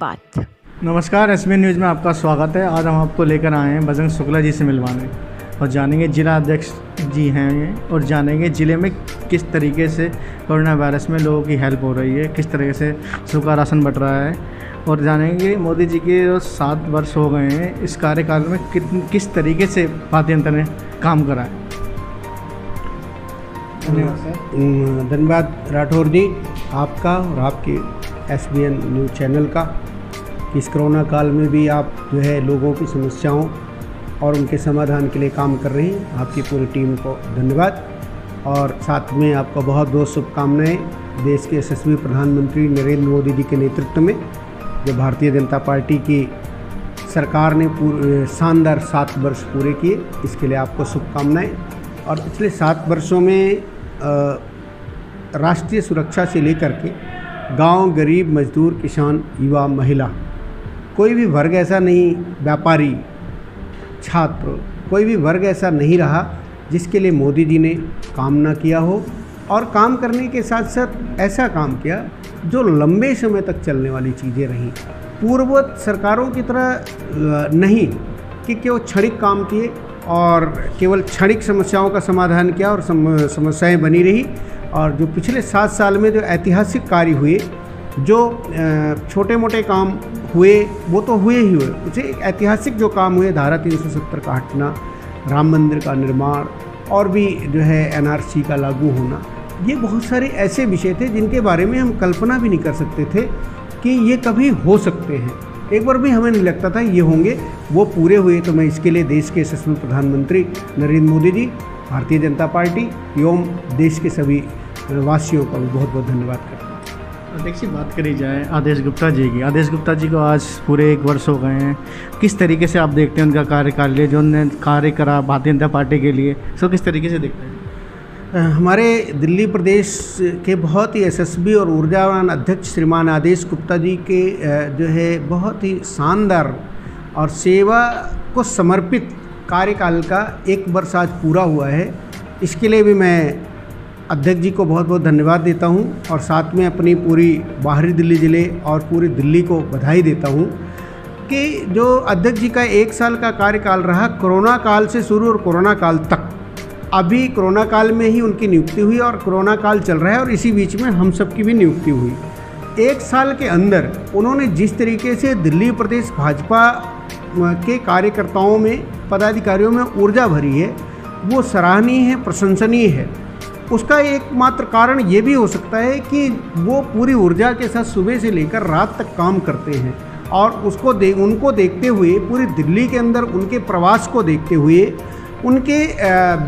बात। नमस्कार, SBN news में आपका स्वागत है। आज हम आपको लेकर आए हैं बजरंग शुक्ला जी से मिलवाने और जानेंगे जिला अध्यक्ष जी हैं ये, और जानेंगे ज़िले में किस तरीके से कोरोना वायरस में लोगों की हेल्प हो रही है, किस तरीके से सूखा राशन बट रहा है, और जानेंगे मोदी जी के जो 7 वर्ष हो गए हैं इस कार्यकाल में किस तरीके से भारतीय जनता ने काम करा है। धन्यवाद राठौर जी, आपका और आपके एसबीएन न्यूज़ चैनल का, कि इस कोरोना काल में भी आप जो है लोगों की समस्याओं और उनके समाधान के लिए काम कर रहे हैं। आपकी पूरी टीम को धन्यवाद, और साथ में आपको बहुत बहुत शुभकामनाएं। देश के यशस्वी प्रधानमंत्री नरेंद्र मोदी जी के नेतृत्व में जो भारतीय जनता पार्टी की सरकार ने शानदार 7 वर्ष पूरे किए, इसके लिए आपको शुभकामनाएं। और पिछले 7 वर्षों में राष्ट्रीय सुरक्षा से लेकर के गांव, गरीब, मजदूर, किसान, युवा, महिला, कोई भी वर्ग ऐसा नहीं, व्यापारी, छात्र, कोई भी वर्ग ऐसा नहीं रहा जिसके लिए मोदी जी ने काम ना किया हो, और काम करने के साथ साथ ऐसा काम किया जो लंबे समय तक चलने वाली चीज़ें रहीं। पूर्ववत सरकारों की तरह नहीं कि केवल क्षणिक काम किए और केवल क्षणिक समस्याओं का समाधान किया और समस्याएं बनी रही। और जो पिछले 7 साल में जो ऐतिहासिक कार्य हुए, जो छोटे मोटे काम हुए वो तो हुए ही हुए, कुछ ऐतिहासिक जो काम हुए, धारा 370 का हटना, राम मंदिर का निर्माण, और भी जो है एनआरसी का लागू होना, ये बहुत सारे ऐसे विषय थे जिनके बारे में हम कल्पना भी नहीं कर सकते थे कि ये कभी हो सकते हैं। एक बार भी हमें नहीं लगता था ये होंगे, वो पूरे हुए। तो मैं इसके लिए देश के यशस्वी प्रधानमंत्री नरेंद्र मोदी जी, भारतीय जनता पार्टी एवं देश के सभी वासियों का भी बहुत बहुत धन्यवाद करता हूँ। अध्यक्ष जी, बात करी जाए आदेश गुप्ता जी की। आदेश गुप्ता जी को आज पूरे 1 वर्ष हो गए हैं। किस तरीके से आप देखते हैं उनका कार्यकाल, जो उन्होंने कार्य करा भारतीय जनता पार्टी के लिए, सो किस तरीके से देखते हैं? हमारे दिल्ली प्रदेश के बहुत ही यशस्वी और ऊर्जावान अध्यक्ष श्रीमान आदेश गुप्ता जी के जो है बहुत ही शानदार और सेवा को समर्पित कार्यकाल का 1 वर्ष आज पूरा हुआ है। इसके लिए भी मैं अध्यक्ष जी को बहुत बहुत धन्यवाद देता हूं, और साथ में अपनी पूरी बाहरी दिल्ली ज़िले और पूरी दिल्ली को बधाई देता हूं कि जो अध्यक्ष जी का 1 साल का कार्यकाल रहा, कोरोना काल से शुरू और कोरोना काल तक, अभी कोरोना काल में ही उनकी नियुक्ति हुई और कोरोना काल चल रहा है, और इसी बीच में हम सब की भी नियुक्ति हुई। 1 साल के अंदर उन्होंने जिस तरीके से दिल्ली प्रदेश भाजपा के कार्यकर्ताओं में, पदाधिकारियों में ऊर्जा भरी है, वो सराहनीय है, प्रशंसनीय है। उसका एकमात्र कारण ये भी हो सकता है कि वो पूरी ऊर्जा के साथ सुबह से लेकर रात तक काम करते हैं, और उनको देखते हुए, पूरी दिल्ली के अंदर उनके प्रवास को देखते हुए, उनके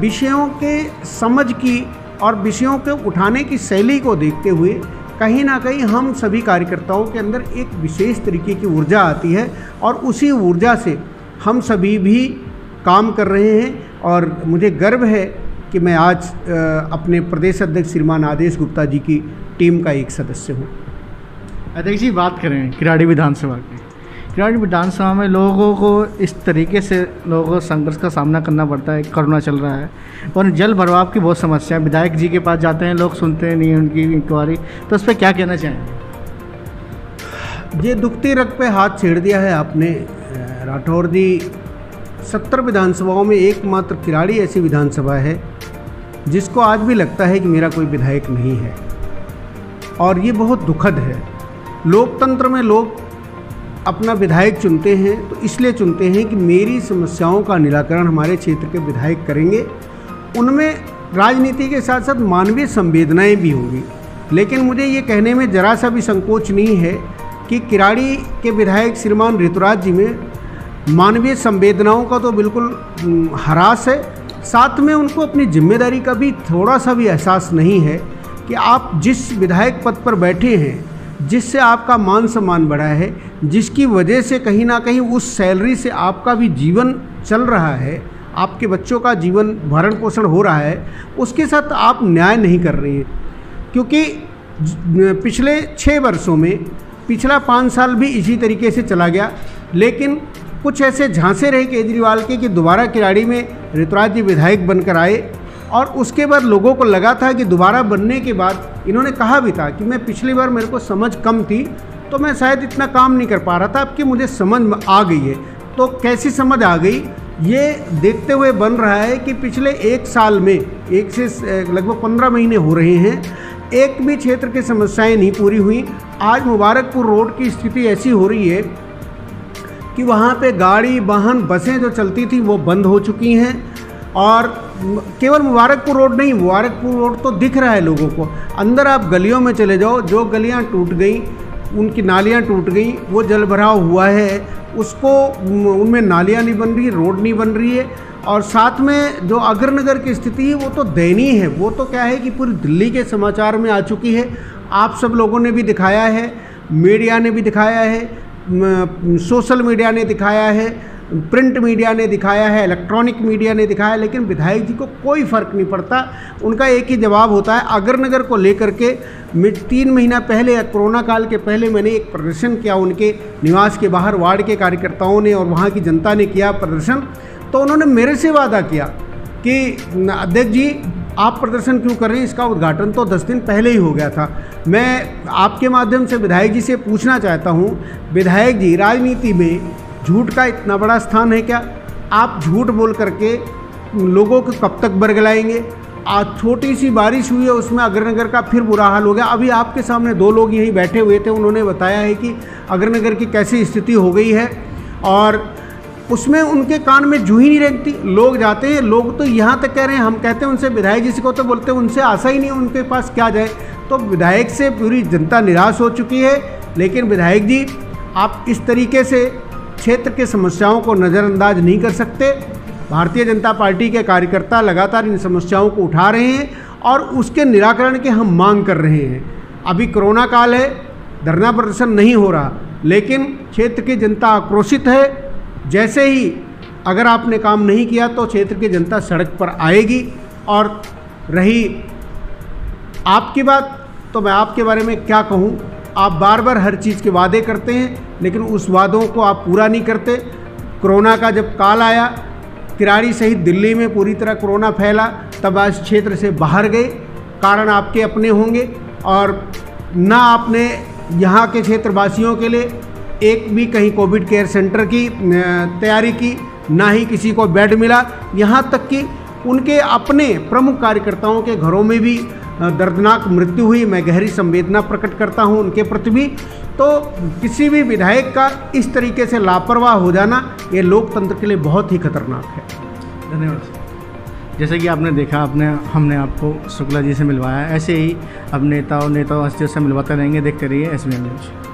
विषयों के समझ की और विषयों के उठाने की शैली को देखते हुए कहीं ना कहीं हम सभी कार्यकर्ताओं के अंदर एक विशेष तरीके की ऊर्जा आती है, और उसी ऊर्जा से हम सभी भी काम कर रहे हैं। और मुझे गर्व है कि मैं आज अपने प्रदेश अध्यक्ष श्रीमान आदेश गुप्ता जी की टीम का एक सदस्य हूँ। अध्यक्ष जी, बात करें किराड़ी विधानसभा की। किराड़ी विधानसभा में लोगों को इस तरीके से संघर्ष का सामना करना पड़ता है, कोरोना चल रहा है और जल भराव की बहुत समस्या है। विधायक जी के पास जाते हैं, लोग सुनते नहीं उनकी इंक्वायरी, तो उस पर क्या कहना चाहेंगे? ये दुखती रग पे हाथ छेड़ दिया है आपने राठौर जी। 70 विधानसभाओं में एकमात्र किराड़ी ऐसी विधानसभा है जिसको आज भी लगता है कि मेरा कोई विधायक नहीं है, और ये बहुत दुखद है। लोकतंत्र में लोग अपना विधायक चुनते हैं तो इसलिए चुनते हैं कि मेरी समस्याओं का निराकरण हमारे क्षेत्र के विधायक करेंगे। उनमें राजनीति के साथ साथ मानवीय संवेदनाएं भी होंगी, लेकिन मुझे ये कहने में ज़रा सा भी संकोच नहीं है कि किराड़ी के विधायक श्रीमान ऋतुराज जी में मानवीय संवेदनाओं का तो बिल्कुल ह्रास है, साथ में उनको अपनी जिम्मेदारी का भी थोड़ा सा भी एहसास नहीं है कि आप जिस विधायक पद पर बैठे हैं, जिससे आपका मान सम्मान बढ़ा है, जिसकी वजह से कहीं ना कहीं उस सैलरी से आपका भी जीवन चल रहा है, आपके बच्चों का जीवन भरण पोषण हो रहा है, उसके साथ आप न्याय नहीं कर रहे हैं। क्योंकि पिछले 6 वर्षों में, पिछला 5 साल भी इसी तरीके से चला गया, लेकिन कुछ ऐसे झांसे रहे केजरीवाल के कि दोबारा किराड़ी में ऋतुराज जी विधायक बनकर आए, और उसके बाद लोगों को लगा था कि दोबारा बनने के बाद, इन्होंने कहा भी था कि मैं पिछली बार मेरे को समझ कम थी तो मैं शायद इतना काम नहीं कर पा रहा था। अब कि मुझे समझ आ गई है। तो कैसी समझ आ गई, ये देखते हुए बन रहा है कि पिछले 1 साल में, 1 से लगभग 15 महीने हो रहे हैं, एक भी क्षेत्र की समस्याएं नहीं पूरी हुई। आज मुबारकपुर रोड की स्थिति ऐसी हो रही है कि वहाँ पे गाड़ी, वाहन, बसें जो चलती थी वो बंद हो चुकी हैं। और केवल मुबारकपुर रोड नहीं, मुबारकपुर रोड तो दिख रहा है लोगों को। अंदर आप गलियों में चले जाओ, जो गलियाँ टूट गई, उनकी नालियाँ टूट गई, वो जल भराव हुआ है, उसको उनमें नालियाँ नहीं बन रही, रोड नहीं बन रही है। और साथ में जो अग्रनगर की स्थिति है वो तो दयनीय है। वो तो क्या है कि पूरी दिल्ली के समाचार में आ चुकी है। आप सब लोगों ने भी दिखाया है, मीडिया ने भी दिखाया है, सोशल मीडिया ने दिखाया है, प्रिंट मीडिया ने दिखाया है, इलेक्ट्रॉनिक मीडिया ने दिखाया, लेकिन विधायक जी को कोई फ़र्क नहीं पड़ता। उनका एक ही जवाब होता है। अग्रनगर को लेकर के 3 महीना पहले, कोरोना काल के पहले, मैंने एक प्रदर्शन किया उनके निवास के बाहर। वार्ड के कार्यकर्ताओं ने और वहाँ की जनता ने किया प्रदर्शन। तो उन्होंने मेरे से वादा किया कि अध्यक्ष जी आप प्रदर्शन क्यों कर रहे हैं, इसका उद्घाटन तो 10 दिन पहले ही हो गया था। मैं आपके माध्यम से विधायक जी से पूछना चाहता हूँ, विधायक जी, राजनीति में झूठ का इतना बड़ा स्थान है क्या? आप झूठ बोल करके लोगों को कब तक बरगलाएंगे? आज छोटी सी बारिश हुई है, उसमें अग्रनगर का फिर बुरा हाल हो गया। अभी आपके सामने 2 लोग यहीं बैठे हुए थे, उन्होंने बताया है कि अग्रनगर की कैसी स्थिति हो गई है, और उसमें उनके कान में जूं ही नहीं रेंगती। लोग जाते हैं, लोग तो यहाँ तक कह रहे हैं, हम कहते हैं उनसे, विधायक जी को तो बोलते हैं उनसे आशा ही नहीं है, उनके पास क्या जाए। तो विधायक से पूरी जनता निराश हो चुकी है। लेकिन विधायक जी, आप इस तरीके से क्षेत्र के समस्याओं को नज़रअंदाज नहीं कर सकते। भारतीय जनता पार्टी के कार्यकर्ता लगातार इन समस्याओं को उठा रहे हैं और उसके निराकरण की हम मांग कर रहे हैं। अभी कोरोना काल है, धरना प्रदर्शन नहीं हो रहा, लेकिन क्षेत्र की जनता आक्रोशित है। जैसे ही अगर आपने काम नहीं किया तो क्षेत्र की जनता सड़क पर आएगी। और रही आपकी बात, तो मैं आपके बारे में क्या कहूँ, आप बार बार हर चीज़ के वादे करते हैं, लेकिन उस वादों को आप पूरा नहीं करते। कोरोना का जब काल आया, किराड़ी सहित दिल्ली में पूरी तरह कोरोना फैला, तब आज क्षेत्र से बाहर गए। कारण आपके अपने होंगे, और ना आपने यहाँ के क्षेत्रवासियों के लिए एक भी कहीं कोविड केयर सेंटर की तैयारी की, ना ही किसी को बेड मिला। यहाँ तक कि उनके अपने प्रमुख कार्यकर्ताओं के घरों में भी दर्दनाक मृत्यु हुई। मैं गहरी संवेदना प्रकट करता हूँ उनके प्रति भी। तो किसी भी विधायक का इस तरीके से लापरवाह हो जाना, ये लोकतंत्र के लिए बहुत ही खतरनाक है। धन्यवाद। जैसे कि आपने देखा, हमने आपको शुक्ला जी से मिलवाया, ऐसे ही अब नेताओं हस्तियों से मिलवाते रहेंगे। देखते रहिए SBM न्यूज़।